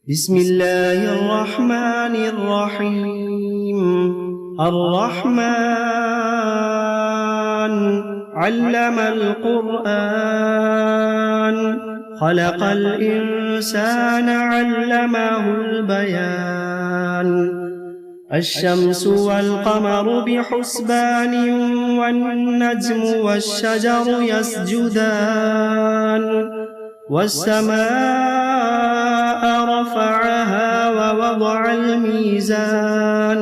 بسم الله الرحمن الرحيم. الرحمن علم القرآن خلق الإنسان علمه البيان. الشمس والقمر بحسبان والنجم والشجر يسجدان. والسماء رفعها ووضع الميزان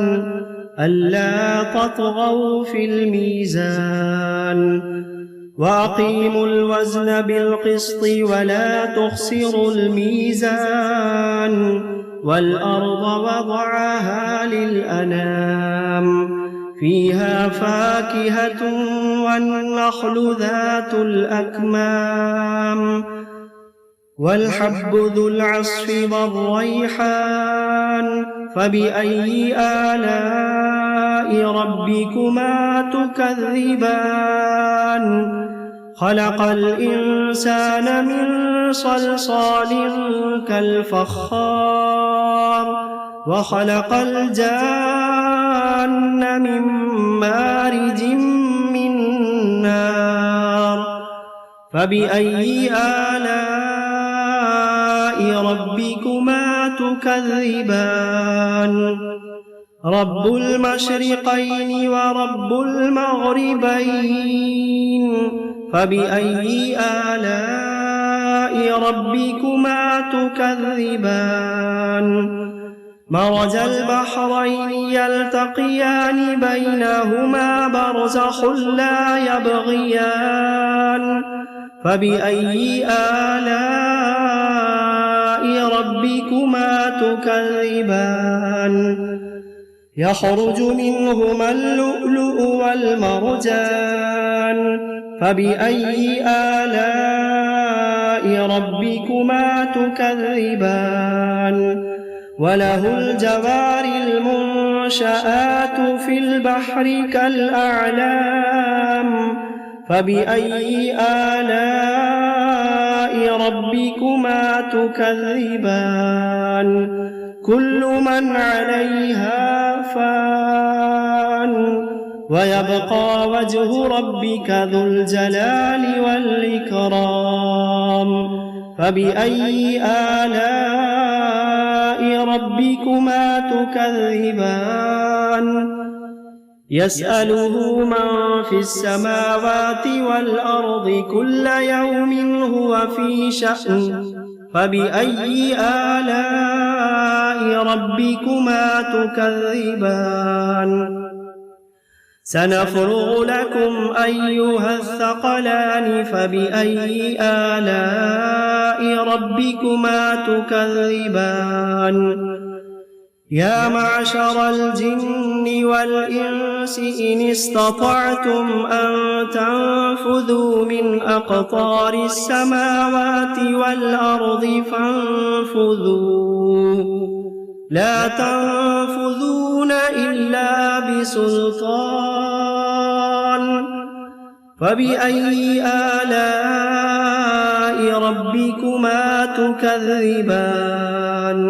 ألا تطغوا في الميزان وأقيموا الوزن بالقسط ولا تخسروا الميزان. والأرض وضعها للأنام فيها فاكهة والنخل ذات الأكمام والحب ذو العصف والريحان. فبأي آلاء ربكما تكذبان؟ خلق الإنسان من صلصال كالفخار وخلق الجان من مارج من نار. فبأي آلاء ربكما تكذبان؟ رب المشرقين ورب المغربين. فبأي آلاء ربكما تكذبان؟ مرج البحرين يلتقيان بينهما برزخ لا يبغيان. فبأي آلاء ربكما تكذبان؟ يخرج منهما اللؤلؤ والمرجان. فبأي آلاء ربكما تكذبان؟ وله الجوار المنشآت في البحر كالأعلام. فبأي آلاء ربكما تكذبان؟ كل من عليها فان ويبقى وجه ربك ذو الجلال والإكرام. فبأي آلاء ربكما تكذبان؟ يسأله من في السماوات والأرض كل يوم هو في شأن. فبأي آلاء ربكما تكذبان؟ سنفرغ لكم أيها الثقلان. فبأي آلاء ربكما تكذبان؟ يا معشر الجن والإنس إن استطعتم أن تنفذوا من أقطار السماوات والأرض فانفذوا لا تنفذون إلا بسلطان. فبأي آلاء ربكما تكذبان؟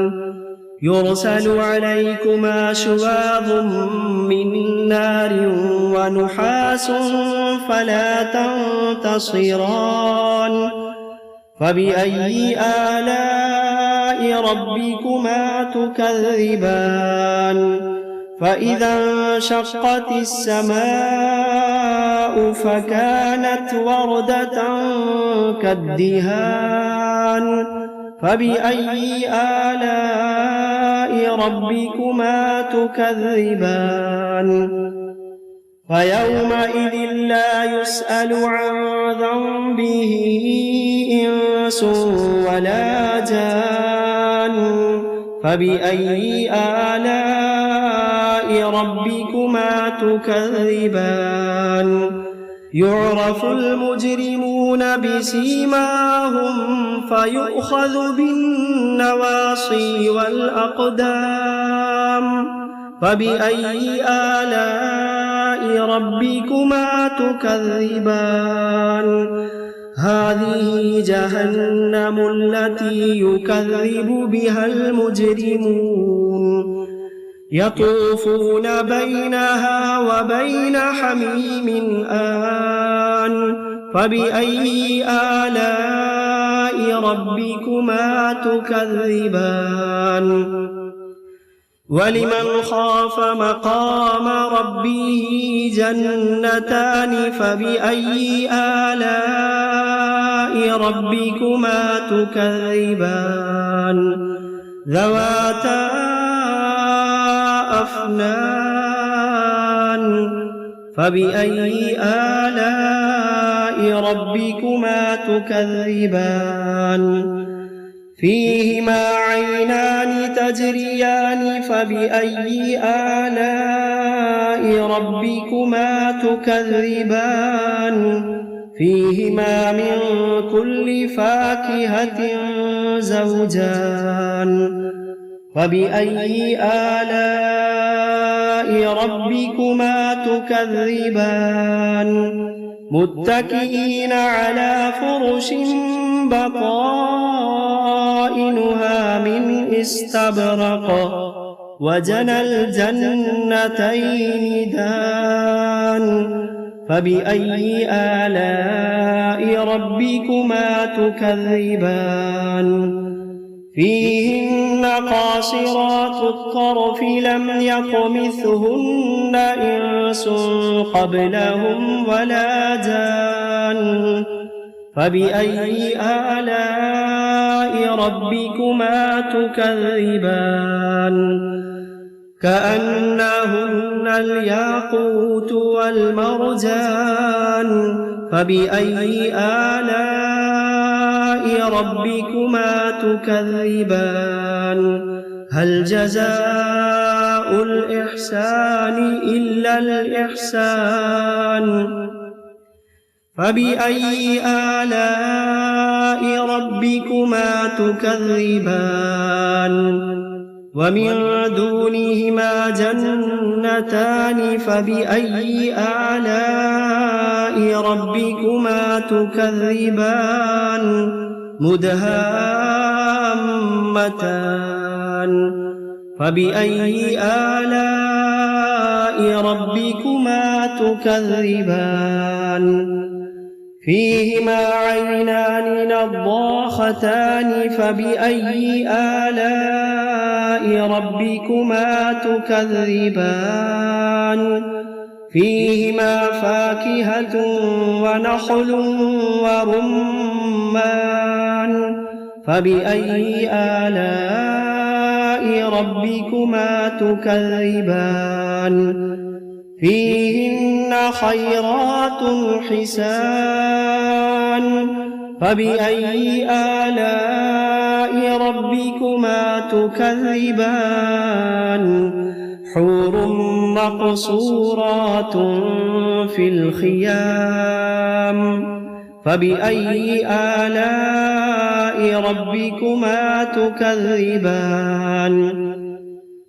يرسل عليكما شواظ من نار ونحاس فلا تنتصران. فبأي آلاء ربكما تكذبان؟ فإذا انشقت السماء فكانت وردة كالدهان. فبأي آلاء ربكما تكذبان؟ فيومئذ لا يسأل عن ذنبه إنس ولا جان. فبأي آلاء ربكما تكذبان؟ يعرف المجرمون بسيماهم فيؤخذ بالنواصي والأقدام. فبأي آلاء ربكما تكذبان؟ هذه جهنم التي يكذب بها المجرمون يطوفون بينها وبين حميم آن فبأي آلاء ربكما تكذبان ولمن خاف مقام ربه جنتان فبأي آلاء ربكما تكذبان ذواتا أفنان فبأي آلاء ربكما تكذبان فيهما عينان تجريان فبأي آلاء ربكما تكذبان فيهما من كل فاكهة زوجان فبأي آلاء ربكما تكذبان متكئين على فرش بطائنها من استبرق وجنى الجنتين دان فبأي آلاء ربكما تكذبان فيهن قاصرات الطرف لم يطمثهن إنس قبلهم ولا جان فبأي آلاء ربكما تكذبان كأنهن الياقوت والمرجان فبأي آلاء ربكما تكذبان هل جزاء الإحسان إلا الإحسان فبأي آلاء ربكما تكذبان ومن دونهما جنتان فبأي آلاء ربكما تكذبان مدهامتان فبأي آلاء ربكما تكذبان فيهما عينان نضاختان فبأي آلاء ربكما تكذبان فيهما فاكهة ونخل ورمان فبأي آلاء ربكما تكذبان فيهن خيرات حسان فبأي آلاء ربكما تكذبان حور مقصورات في الخيام فبأي آلاء ربكما تكذبان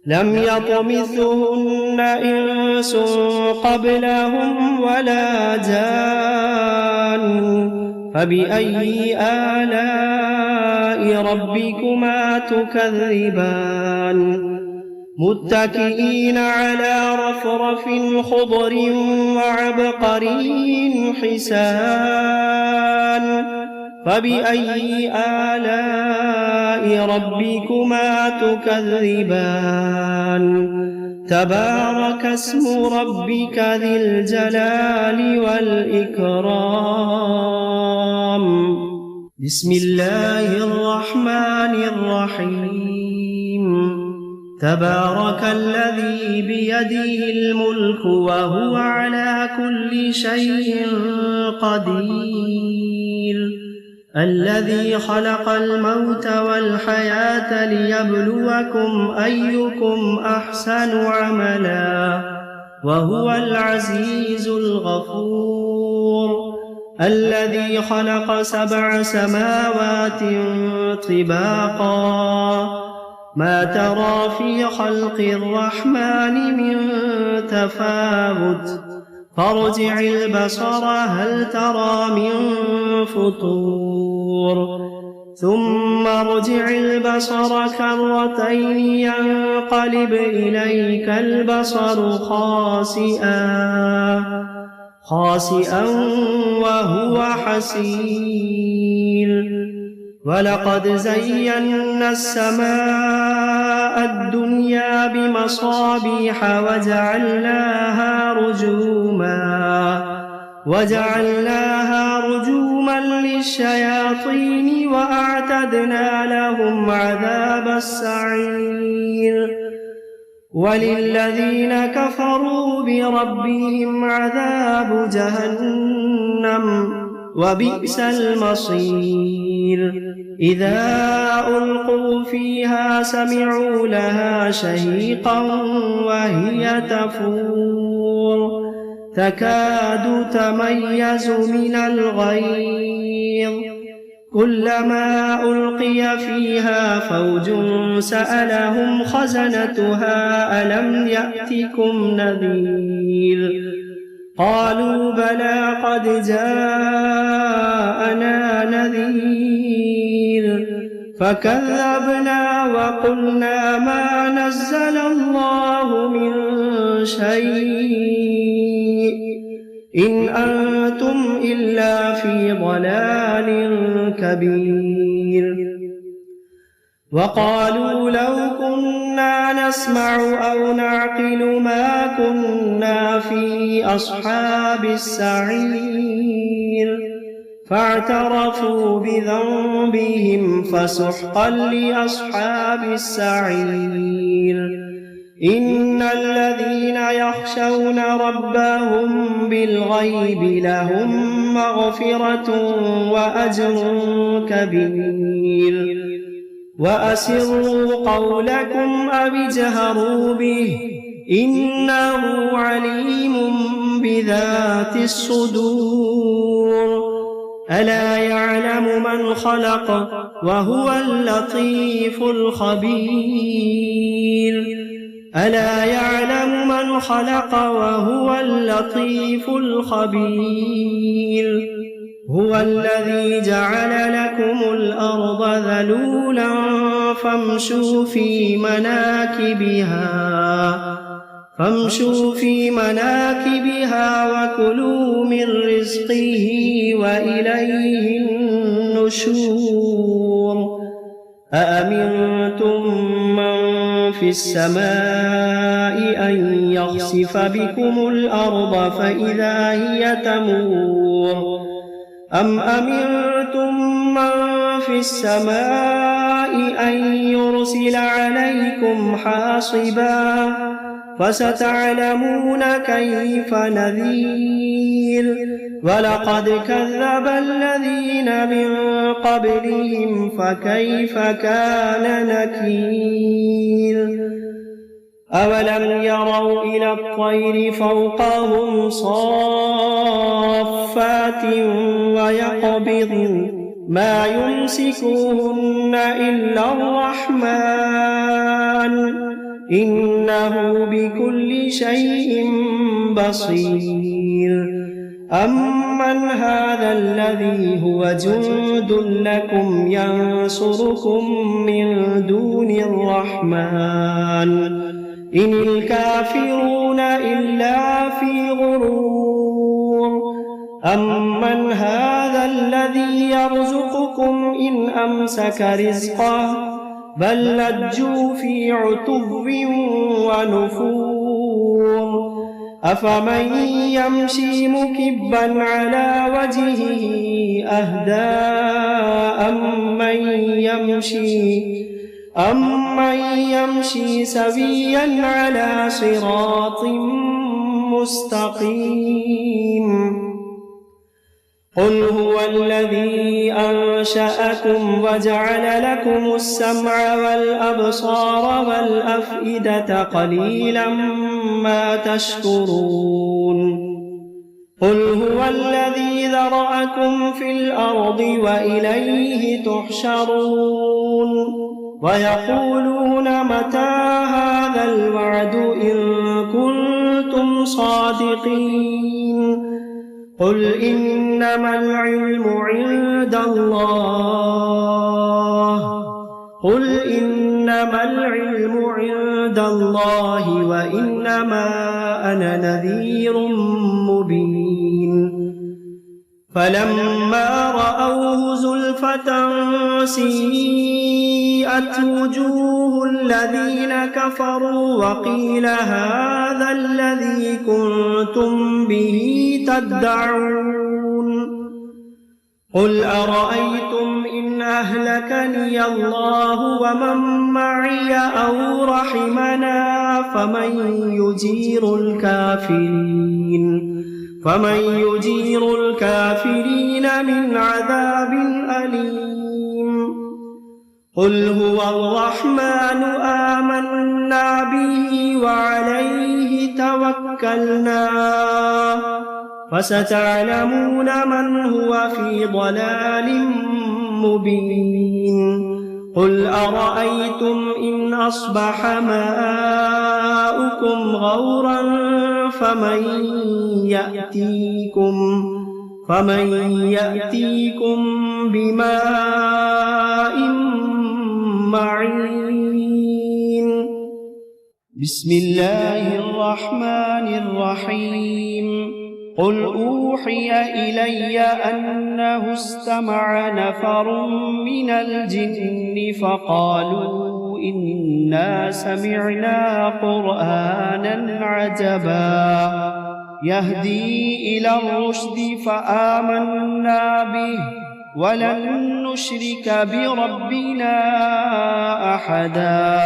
لم يطمثهن إنس قبلهم ولا جان فبأي آلاء ربكما تكذبان متكئين على رفرف خضر وعبقري حسان فبأي آلاء ربكما تكذبان تبارك اسم ربك ذي الجلال والإكرام بسم الله الرحمن الرحيم تبارك الذي بيده الملك وهو على كل شيء قدير الذي خلق الموت والحياة ليبلوكم أيكم أحسن عملا وهو العزيز الغفور الذي خلق 7 سماوات طباقا ما ترى في خلق الرحمن من تفاوت فارجع البصر هل ترى من فطور ثم ارجع البصر كرتين ينقلب إليك البصر خاسئا وهو حسير ولقد زينا السماء الدنيا بمصابيح وجعلناها رجوما للشياطين وأعتدنا لهم عذاب السعير وللذين كفروا بربهم عذاب جهنم وبئس المصير إذا ألقوا فيها سمعوا لها شهيقا وهي تفور تكاد تميز من الغيظ كلما ألقي فيها فوج سألهم خزنتها ألم يأتكم نذير قالوا بلى قد جاءنا نذير فكذبنا وقلنا ما نزل الله من شيء إن أنتم إلا في ضلال كبير وقالوا لو كنا نسمع أو نعقل ما كنا في أصحاب السعير فاعترفوا بذنبهم فسحقا لأصحاب السعير إن الذين يخشون ربهم بالغيب لهم مغفرة وأجر كبير وأسروا قولكم أو اجهروا به إنه عليم بذات الصدور ألا يعلم من خلق وهو اللطيف الخبير ألا يعلم من خلق وهو اللطيف الخبير هو الذي جعل لكم الأرض ذلولا فامشوا في مناكبها وكلوا من رزقه وإليه النشور أأمنتم من في السماء أن يخسف بكم الأرض فإذا هي تمور أم أمنتم من في السماء أن يرسل عليكم حاصبا فستعلمون كيف نذير ولقد كذب الذين من قبلهم فكيف كان نكير أولم يروا إلى الطير فوقهم صافات ويقبضن ما يمسكوهن إلا الرحمن إنه بكل شيء بصير أمن هذا الذي هو جند لكم ينصركم من دون الرحمن إن الكافرون إلا في غرور أمن هذا الذي يرزقكم إن أمسك رزقه بل لجوا في عتب ونفور أفمن يمشي مكبا على وجهه أهدى أمن يمشي سويا على صراط مستقيم قل هو الذي أنشأكم وجعل لكم السمع والأبصار والأفئدة قليلا ما تشكرون قل هو الذي ذرأكم في الأرض وإليه تحشرون ويقولون متى هذا الوعد إن كنتم صادقين قل إنما العلم عند الله وإنما أنا نذير مبين فلما رأوه زلفة سيئت وجوه الذين كفروا وقيل هذا الذي كنتم به تدعون قل أرأيتم إن أهلكني الله ومن معي أو رحمنا فمن يجير الكافرين من عذاب أليم قل هو الرحمن آمنا به وعليه توكلنا فستعلمون من هو في ضلال مبين قل أرأيتم إن أصبح ماؤكم غورا فمن يأتيكم بماء معين بسم الله الرحمن الرحيم قل أوحي إلي أنه استمع نفر من الجن فقالوا إنا سمعنا قرآنا عجبا يهدي إلى الرشد فآمنا به ولن نشرك بربنا أحدا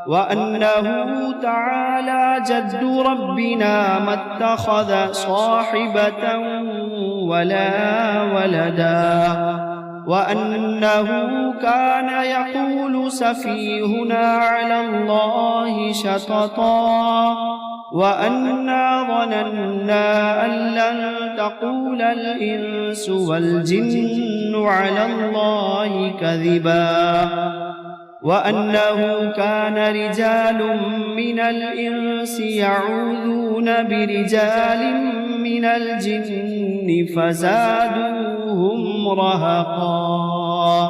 وأنه تعالى جد ربنا ما اتخذ صاحبة ولا ولدا وأنه كان يقول سفيهنا على الله شططا وأنا ظننا أن لن تقول الإنس والجن على الله كذبا وأنه كان رجال من الإنس يعوذون برجال من الجن فزادوهم رهقا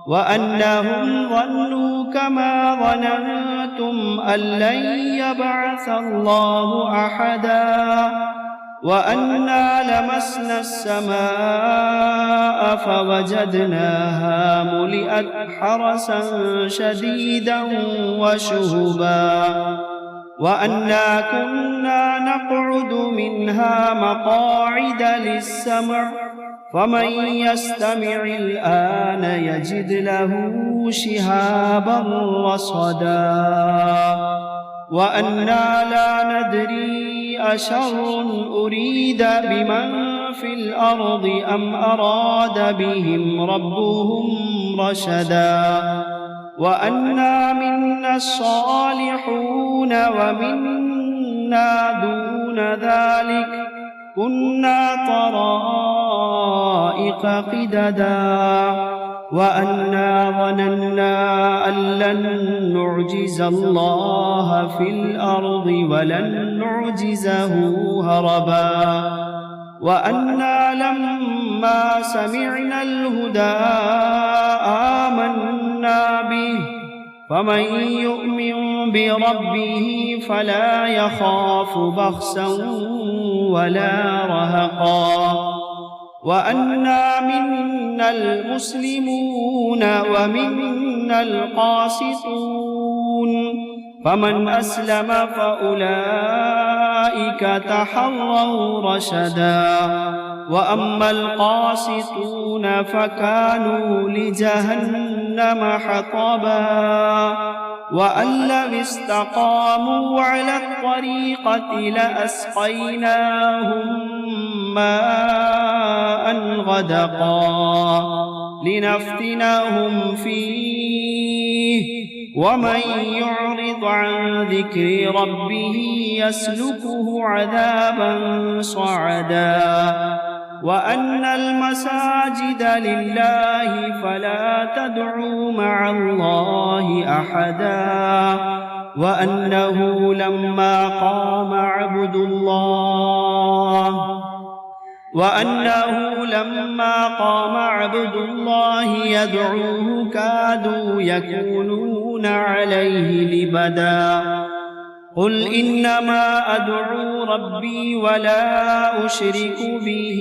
وأنهم ظنوا كما ظننتم أن لن يبعث الله أحدا وأنا لمسنا السماء فوجدناها ملئت حرسا شديدا وشهبا وأنا كنا نقعد منها مقاعد للسمع فمن يستمع الآن يجد له شهابا رصدا وأنا لا ندري أشر أريد بمن في الأرض أم أراد بهم ربهم رشدا وأنا منا الصالحون ومنا دون ذلك كنا طرائق قددا وأنا ظننا أن لن نعجز الله في الأرض ولن نعجزه هربا وأنا لما سمعنا الهدى آمنا به فمن يؤمن بربه فلا يخاف بخسا ولا رهقا وأنا منا المسلمون ومنا القاسطون فمن أسلم فأولئك تحروا رشدا وأما القاسطون فكانوا لجهنم حطبا وأن لو استقاموا على الطريقة لأسقيناهم ماء غدقا لنفتنهم فيه ومن يعرض عن ذكر ربه يسلكه عذابا صعدا وأن المساجد لله فلا تدعوا مع الله أحدا وأنه لما قام عبد الله وأنه لما قام عبد الله يدعوه كادوا يكونون عليه لبدا قل إنما أدعو ربي ولا أشرك به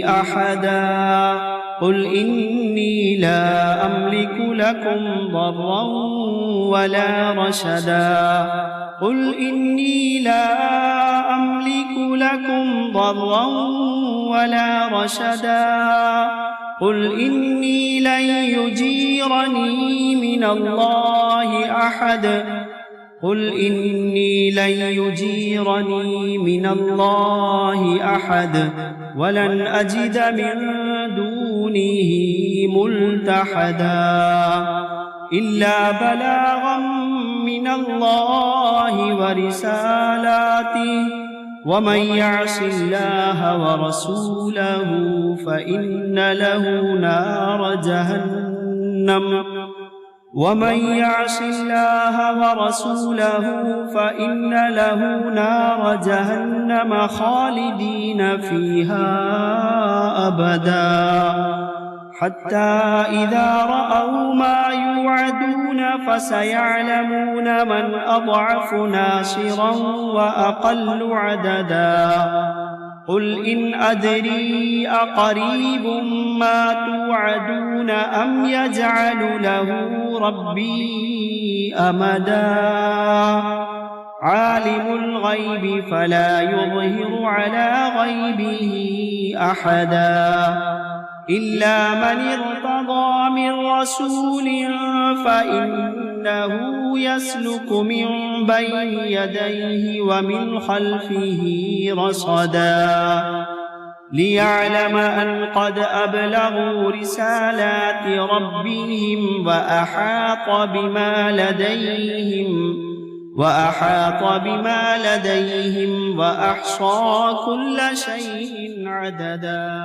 أحدا قل إني لا أملك لكم ضرا ولا رشدا قل إني لا أملك لكم ضرا ولا رشدا قل إني لن يجيرني من الله أحد قل إني لن يجيرني من الله أحد ولن أجد من دونه ملتحدا إلا بلاغا من الله ورسالاته ومن يعص الله ورسوله فإن له نار جهنم ومن يعص الله ورسوله فإن له نار جهنم خالدين فيها أبدا حتى إذا رأوا ما يوعدون فسيعلمون من أضعف ناصرا وأقل عددا قل إن أدري أقريب ما توعدون أم يجعل له ربي أمدا عالم الغيب فلا يظهر على غيبه أحدا إلا من ارتضى من رسول فإنه يسلك من بين يديه ومن خلفه رصدا ليعلم أن قد أبلغوا رسالات ربهم وأحاط بما لديهم وأحصى كل شيء عددا.